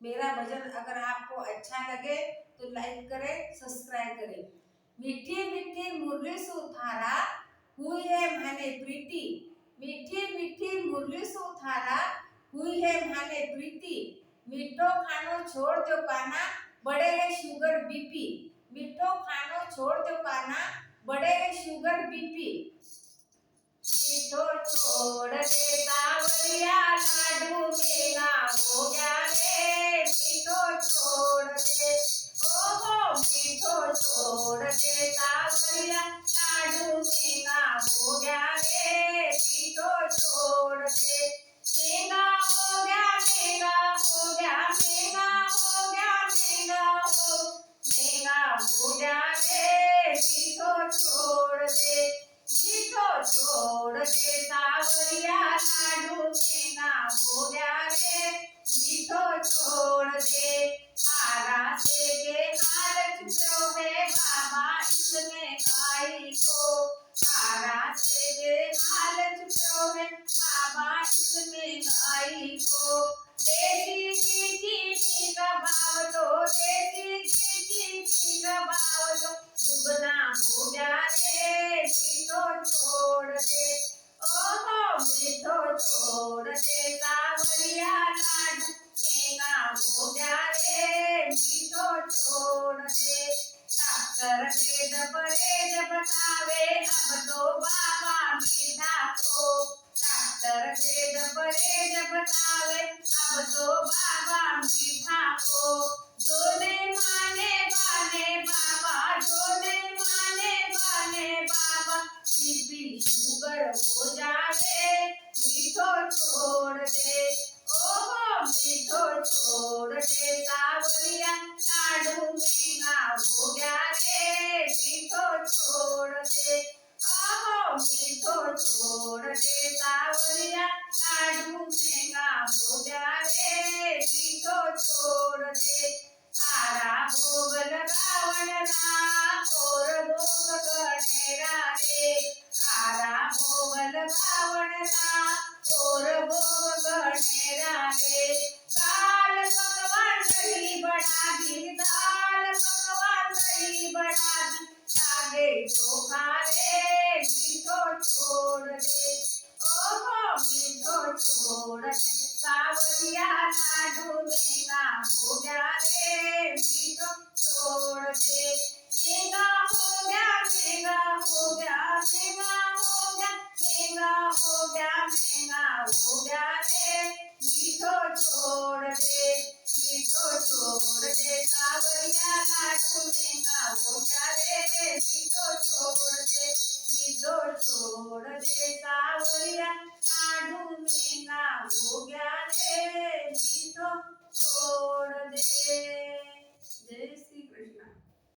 मेरा भजन अगर आपको अच्छा लगे तो लाइक करें, सब्सक्राइब करें। मीठी मीठी मुरली सुथारा हुई है माने प्रीति, मीठी मीठी मुरली सुथारा हुई है माने प्रीति। मीठो खानो छोड़ दो काना, बड़े है शुगर बीपी। मीठो खानो छोड़ दो काना, बड़े है शुगर बीपी। मीठो छोड़ दे सावरिया, लाडू मेरा हो गया रे। मीठो छोड़ दे, ओहो मीठो छोड़ दे सावरिया, लाडू मेरा हो गया रे। मीठो छोड़ दे, मेरा हो गया, मेरा हो गया, मेरा हो गया, मेरा हो गया रे। मीठो छोड़ दे, मीठो छोड़ दे सावरिया, लाडू मेरा हो गया रे। मीठो छोड़ दे, तारा से के हाल चुप्यो है बाबा इसमें गाई को। तारा से के हाल चुप्यो है बाबा इसमें गाई को। देसी चीची का भाव तो, देसी चीची का भाव तो दुगना हो गया रे। मीठो छोड़ दे, ओहो मीठो छोड़ दे सावरिया, लाडू मेरा हो गया रे। मीठो छोड़ दे, डॉक्टर वेद परहेज बतावे अब तो बाबा मीठा को। डॉक्टर वेद परहेज बतावे अब तो बाबा मीठा को। जो नहीं माने बाने बाबा, जो नहीं माने बाने बाबा, बीपी शुगर हो जावे। मीठो छोड़ दे, ओहो मीठो छोड़ दे सावरिया, लाडू मेरा हो गया रे। मीठो छोड़ दे, ओहो मीठो छोड़ दे सावरिया, लाडू मेरा हो गया रे। मीठो छोड़ दे, तारा भोग लगावन रा और भोग गणेरा रे। तारा भोग लगावन रा और भोग गणेरा रे। दाल पकवान दही बना दी, दाल पकवान दही बना दी, लागे चोखा रे। मीठो छोड़ दे, ओहो मीठो छोड़ दे सावरिया, लाडू मेरा हो गया रे। मीठो छोड़ दे, मेरा हो गया, मेरा हो गया, मेरा हो गया, मेरा हो गया, मेरा हो गया रे। मीठो छोड़ दे, मीठो छोड़ दे सावरिया, लाडू मेरा हो गया रे। मीठो छोड़ दे, मीठो छोड़ दे सावरिया, लाडू मेरा हो गया रे।